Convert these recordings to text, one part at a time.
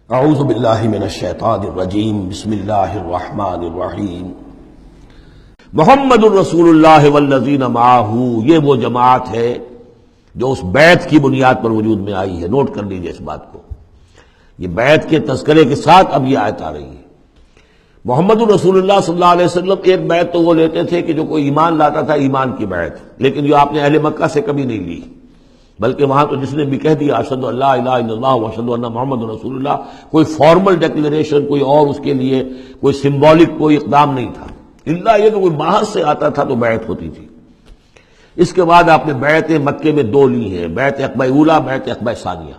اعوذ باللہ من الشیطان الرجیم بسم اللہ الرحمن الرحیم محمد الرسول اللہ والذین معہ، یہ وہ جماعت ہے جو اس بیعت کی بنیاد پر وجود میں آئی ہے۔ نوٹ کر لیجیے اس بات کو، یہ بیعت کے تذکرے کے ساتھ اب یہ آیت آ رہی ہے۔ محمد الرسول اللہ صلی اللہ علیہ وسلم ایک بیعت تو وہ لیتے تھے کہ جو کوئی ایمان لاتا تھا ایمان کی بیعت، لیکن جو آپ نے اہل مکہ سے کبھی نہیں لی، بلکہ وہاں تو جس نے بھی کہہ دیا اشہد ان لا الہ الا اللہ واشہد ان محمد رسول اللہ، کوئی فارمل ڈیکلیریشن، کوئی اور اس کے لیے کوئی سمبولک کوئی اقدام نہیں تھا، الا یہ کہ کوئی باہر سے آتا تھا تو بیعت ہوتی تھی۔ اس کے بعد آپ نے بیعت مکے میں دو لی ہیں، بیعت عقبہ اولیٰ، بیعت عقبہ ثانیہ۔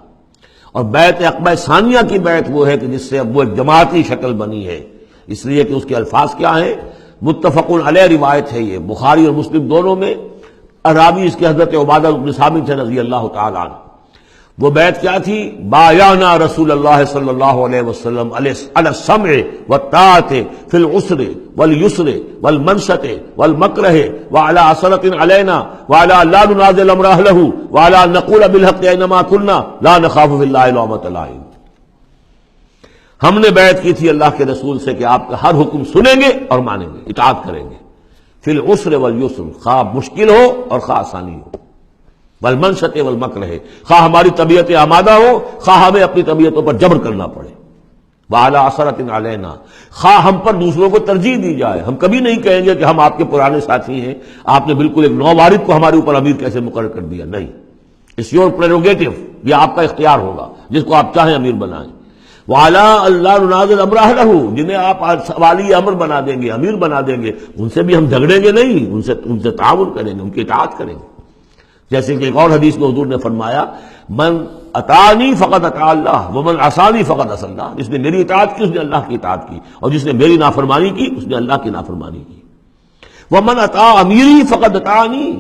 اور بیعت عقبہ ثانیہ کی بیعت وہ ہے کہ جس سے اب وہ ایک جماعتی شکل بنی ہے، اس لیے کہ اس کے الفاظ کیا ہیں، متفق علیہ روایت ہے، یہ بخاری اور مسلم دونوں میں۔ راوی اس کے حضرت عبادہ بن ثابت رضی اللہ تعالی عنہ۔ وہ بیعت کیا تھی؟ بایعنا رسول اللہ صلی اللہ علیہ وسلم علی السمع والطاعۃ فی العسر والیسر والمنشط والمکرہ وعلی عثرۃ علینا وعلی لا ننازل امر اہلہ وعلی ان نقول بالحق اینما کنا لا نخاف فی اللہ لومۃ لائم۔ ہم نے بیعت کی تھی اللہ کے رسول سے کہ آپ کا ہر حکم سنیں گے اور مانیں گے، اطاعت کریں گے، فی العسر والیسر، خواہ مشکل ہو اور خواہ آسانی ہو، والمنشط والمکرہ، خواہ ہماری طبیعت آمادہ ہو، خواہ ہمیں اپنی طبیعتوں پر جبر کرنا پڑے، وعلی عثرۃ علینا، خواہ ہم پر دوسروں کو ترجیح دی جائے۔ ہم کبھی نہیں کہیں گے کہ ہم آپ کے پرانے ساتھی ہیں، آپ نے بالکل ایک نووارد کو ہمارے اوپر امیر کیسے مقرر کر دیا، نہیں، اٹس یور پریروگیٹو، یہ آپ کا اختیار ہوگا، جس کو آپ چاہیں امیر بنائیں۔ وعلی اللہ ننازل امر اہلہ، جنہیں آپ والی امر بنا دیں گے، امیر بنا دیں گے، ان سے بھی ہم جھگڑیں گے نہیں، ان سے تعاون کریں گے، ان کی اطاعت کریں گے۔ جیسے کہ ایک اور حدیث میں حضور نے فرمایا، من اطاعنی فقد اطاع اللہ ومن عصانی فقد عصی اللہ، جس نے میری اطاعت کی اس نے اللہ کی اطاعت کی، اور جس نے میری نافرمانی کی اس نے اللہ کی نافرمانی کی۔ ومن اطاع امیری فقد اطاعنی،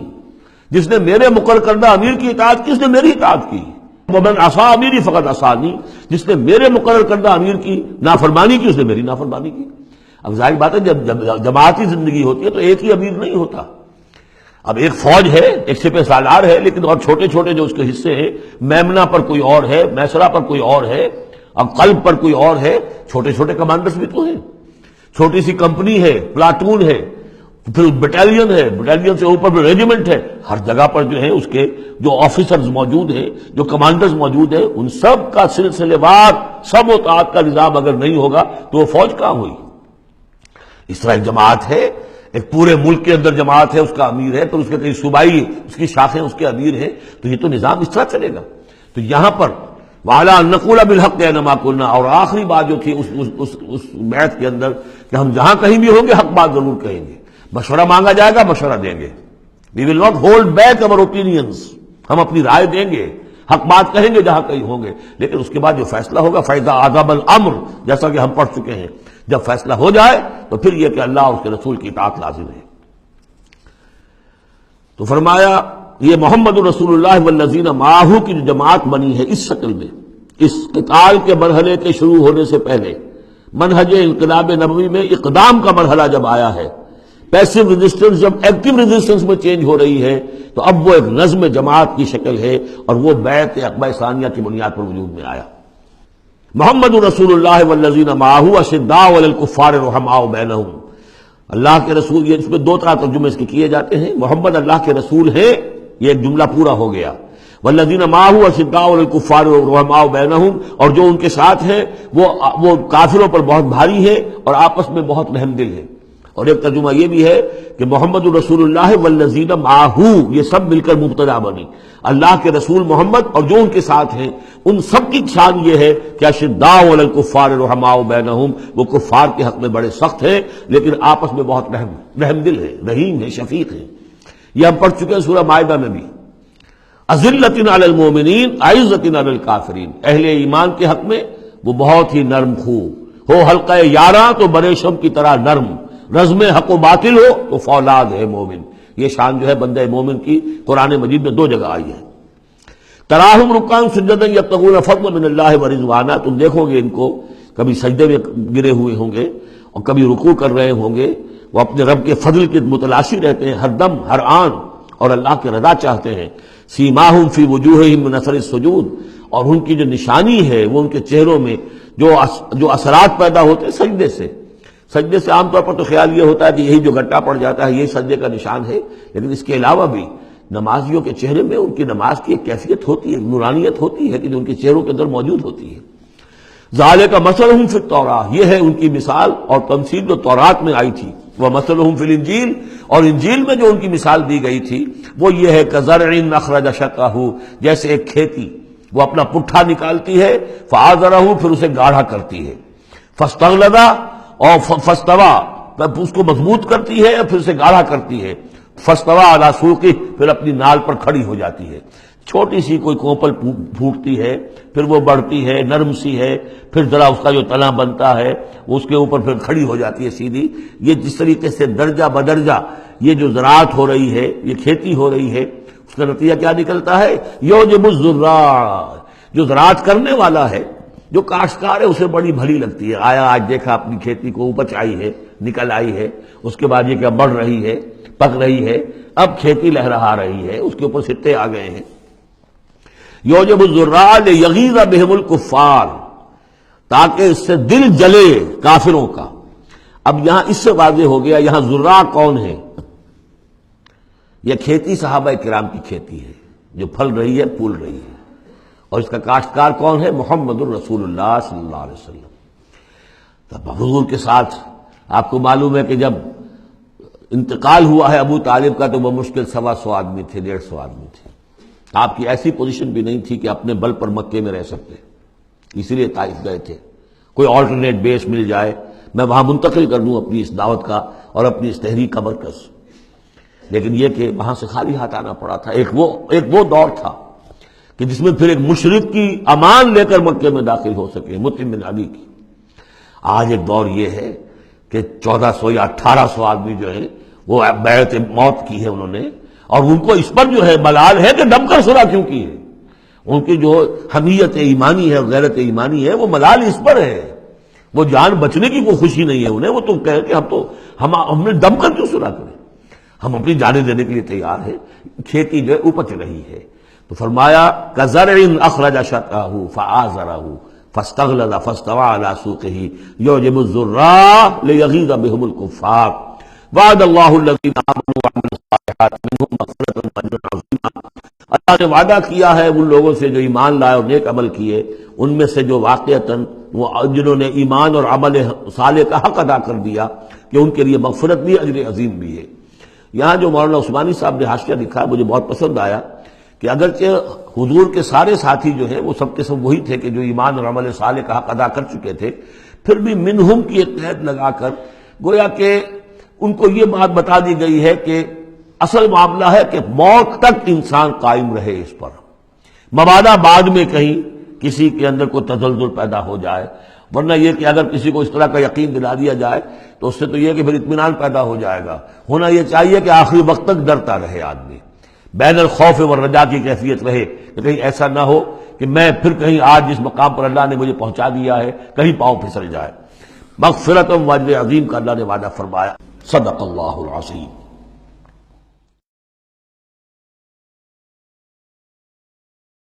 جس نے میرے مقرر کردہ امیر کی اطاعت کی اس نے میری اطاعت کی۔ ومن عصی امیری فقد عصانی، جس نے میرے مقرر کردہ امیر کی نافرمانی کی اس نے میری نافرمانی کی۔ اب ظاہر بات ہے جب جماعتی زندگی ہوتی ہے تو ایک ہی امیر نہیں ہوتا، اب ایک فوج ہے، ایک سپہ سالار ہے، لیکن اور چھوٹے چھوٹے جو اس کے حصے ہیں، میمنہ پر کوئی اور ہے، میسرہ پر کوئی اور ہے، اب قلب پر کوئی اور ہے، چھوٹے چھوٹے کمانڈرز بھی تو ہیں، چھوٹی سی کمپنی ہے، پلاٹون ہے، پھر بٹالین ہے، بٹالین سے اوپر پھر ریجیمنٹ ہے، ہر جگہ پر جو ہے اس کے جو آفیسرز موجود ہیں، جو کمانڈرز موجود ہیں، ان سب کا سلسلے وار سب اطاعت کا نظام اگر نہیں ہوگا تو وہ فوج کہاں ہوئی؟ اس طرح ایک جماعت ہے، ایک پورے ملک کے اندر جماعت ہے، اس کا امیر ہے، تو اس کے کئی صوبائی اس کی شاخیں اس کے امیر ہیں، تو یہ تو نظام اس طرح چلے گا۔ تو یہاں پر وعلی ان نقول بالحق اینما کنا، اور آخری بات جو تھی اس بیعت کے اندر کہ ہم جہاں کہیں بھی ہوں گے حق بات ضرور کہیں گے، مشورہ مانگا جائے گا مشورہ دیں گے، وی ول ناٹ ہولڈ بیک اور اوپینینز، ہم اپنی رائے دیں گے، حق بات کہیں گے جہاں کہیں ہوں گے، لیکن اس کے بعد جو فیصلہ ہوگا فَإِذَا عَزَمَ الْأَمْرُ، جیسا کہ ہم پڑھ چکے ہیں، جب فیصلہ ہو جائے تو پھر یہ کہ اللہ اور اس کے رسول کی اطاعت لازم ہے۔ تو فرمایا یہ محمد رسول اللہ والذین معہ کی جو جماعت بنی ہے اس شکل میں، اس قتال کے مرحلے کے شروع ہونے سے پہلے، منہج انقلاب نبوی میں اقدام کا مرحلہ جب آیا ہے، پیسو ریزسٹنس جب ایکٹیو ریزسٹنس میں چینج ہو رہی ہے، تو اب وہ ایک نظم جماعت کی شکل ہے، اور وہ بیعت عقبہ ثانیہ کی بنیاد پر وجود میں آیا۔ محمد رسول اللہ والذین معہ اشداء علی الکفار رحماء بینہم، اللہ کے رسول، یہ اس میں دو طرح ترجمے اس کے کیے جاتے ہیں، محمد اللہ کے رسول ہیں، یہ ایک جملہ پورا ہو گیا، والذین معہ اشداء علی الکفار رحماء بینہم، اور جو ان کے ساتھ ہیں وہ کافروں پر بہت بھاری ہے اور آپس میں بہت رحم دل ہے۔ اور ایک ترجمہ یہ بھی ہے کہ محمد رسول اللہ والذین معہ، یہ سب مل کر مبتدا بنی، اللہ کے رسول محمد اور جو ان کے ساتھ ہیں ان سب کی شان یہ ہے کہ اشداء علی الکفار رحماء بینہم، وہ کفار کے حق میں بڑے سخت ہیں لیکن آپس میں بہت رحم دل ہے، رحیم ہے، شفیق ہے۔ یہ ہم پڑھ چکے ہیں سورہ مائدہ میں بھی، اذلۃ علی المؤمنین اعزۃ علی الکافرین، اہل ایمان کے حق میں وہ بہت ہی نرم خو ہو، حلقہ یاراں تو بریشم کی طرح نرم، رزم حق و باطل ہو تو فولاد ہے مومن۔ یہ شان جو ہے بندہ مومن کی قرآن مجید میں دو جگہ آئی ہے۔ تراہم رکعا سجدا یبتغون فضلا من اللہ ورضوانا، تم دیکھو گے ان کو کبھی سجدے میں گرے ہوئے ہوں گے اور کبھی رکوع کر رہے ہوں گے، وہ اپنے رب کے فضل کے متلاشی رہتے ہیں ہر دم ہر آن، اور اللہ کی رضا چاہتے ہیں. سیماہم فی وجوہہم من اثر السجود، اور ان کی جو نشانی ہے وہ ان کے چہروں میں جو اثرات پیدا ہوتے ہیں سجدے سے. سجدے سے عام طور پر تو خیال یہ ہوتا ہے کہ یہی جو گھٹا پڑ جاتا ہے یہی سجدے کا نشان ہے، لیکن اس کے علاوہ بھی نمازیوں کے چہرے میں ان کی نماز کی ایک کیفیت ہوتی ہے، نورانیت ہوتی ہے کہ جو ان کے چہروں کے اندر موجود ہوتی ہے. ذالک مثلہم فی التوراۃ، یہ ہے ان کی مثال اور تمثیل جو تورات میں آئی تھی. ومثلہم فی الانجیل، اور انجیل میں جو ان کی مثال دی گئی تھی وہ یہ ہے کزرع اخرج شطأہ، جیسے ایک کھیتی وہ اپنا پٹھا نکالتی ہے، فآزرہ، پھر اسے گاڑھا کرتی ہے، فاستغلظ، اور فاستوى، اس کو مضبوط کرتی ہے اور پھر اسے گاڑھا کرتی ہے، فاستوى علی سوقہ، پھر اپنی نال پر کھڑی ہو جاتی ہے. چھوٹی سی کوئی کوپل پھوٹتی ہے، پھر وہ بڑھتی ہے، نرم سی ہے، پھر ذرا اس کا جو تنا بنتا ہے اس کے اوپر پھر کھڑی ہو جاتی ہے سیدھی. یہ جس طریقے سے درجہ بدرجہ یہ جو زراعت ہو رہی ہے، یہ کھیتی ہو رہی ہے، اس کا نتیجہ کیا نکلتا ہے؟ یعجب الزراع، جو زراعت کرنے والا ہے، جو کاشتکار ہے، اسے بڑی بھلی لگتی ہے. آیا آج دیکھا اپنی کھیتی کو اپج آئی ہے، نکل آئی ہے، اس کے بعد یہ کیا بڑھ رہی ہے، پک رہی ہے، اب کھیتی لہرا رہی ہے، اس کے اوپر سٹے آ گئے ہیں. یعجب الزراع لیغیظ بہم الکفار، تاکہ اس سے دل جلے کافروں کا. اب یہاں اس سے واضح ہو گیا یہاں زراع کون ہے. یہ کھیتی صحابہ کرام کی کھیتی ہے جو پھل رہی ہے، پھول رہی ہے، اور اس کا کاشتکار کون ہے؟ محمد الرسول اللہ صلی اللہ علیہ وسلم. تب حضور کے ساتھ آپ کو معلوم ہے کہ جب انتقال ہوا ہے ابو طالب کا تو وہ مشکل 125 آدمی تھے، 150 آدمی تھے. آپ کی ایسی پوزیشن بھی نہیں تھی کہ اپنے بل پر مکے میں رہ سکتے، اسی لیے طائف گئے تھے. کوئی آلٹرنیٹ بیس مل جائے، میں وہاں منتقل کر دوں اپنی اس دعوت کا اور اپنی اس تحریک کا مرکز. لیکن یہ کہ وہاں سے خالی ہاتھ آنا پڑا تھا. ایک وہ دور تھا کہ جس میں پھر ایک مشرک کی امان لے کر مکے میں داخل ہو سکے، مطعم بن عدی کی. آج ایک دور یہ ہے کہ 1400 یا 1800 آدمی جو ہیں وہ بیعت موت کی ہے انہوں نے، اور ان کو اس پر جو ہے ملال ہے کہ دم کر صلح کیوں کی ہے. ان کی جو حمیت ایمانی ہے اور غیرت ایمانی ہے وہ ملال اس پر ہے. وہ جان بچنے کی کوئی خوشی نہیں ہے انہیں. وہ تو کہے کہ ہم نے دم کر کیوں صلح کریں، ہم اپنی جانیں دینے کے لیے تیار ہیں. کھیتی جو ہے اپج رہی ہے. تو فرمایا کزرع اخرج شطأہ فآزرہ فاستغلظ فاستوى علی سوقہ یعجب الزراع لیغیظ بہم الکفار. وعد اللہ الذین آمنوا وعملوا الصالحات منہم مغفرۃ واجر عظیما. اللہ نے وعدہ کیا ہے ان لوگوں سے جو ایمان لائے اور نیک عمل کیے، ان میں سے جو واقعتاً جنہوں نے ایمان اور عمل صالح کا حق ادا کر دیا، کہ ان کے لیے مغفرت بھی، اجر عظیم بھی ہے. یہاں جو مولانا عثمانی صاحب نے حاشیہ لکھا مجھے بہت پسند آیا کہ اگرچہ حضور کے سارے ساتھی جو ہیں وہ سب کے سب وہی تھے کہ جو ایمان اور عمل صالح کا حق ادا کر چکے تھے، پھر بھی منہم کی ایک قید لگا کر گویا کہ ان کو یہ بات بتا دی گئی ہے کہ اصل معاملہ ہے کہ موت تک انسان قائم رہے اس پر، مبادا بعد میں کہیں کسی کے اندر کوئی تزلزل پیدا ہو جائے. ورنہ یہ کہ اگر کسی کو اس طرح کا یقین دلا دیا جائے تو اس سے تو یہ کہ پھر اطمینان پیدا ہو جائے گا. ہونا یہ چاہیے کہ آخری وقت تک ڈرتا رہے آدمی، بین الخوف والرجا کی کیفیت رہے کہ کہیں ایسا نہ ہو کہ میں پھر کہیں آج جس مقام پر اللہ نے مجھے پہنچا دیا ہے کہیں پاؤں پھسل جائے. مغفرت و اجر عظیم کا اللہ نے وعدہ فرمایا. صدق اللہ العظیم.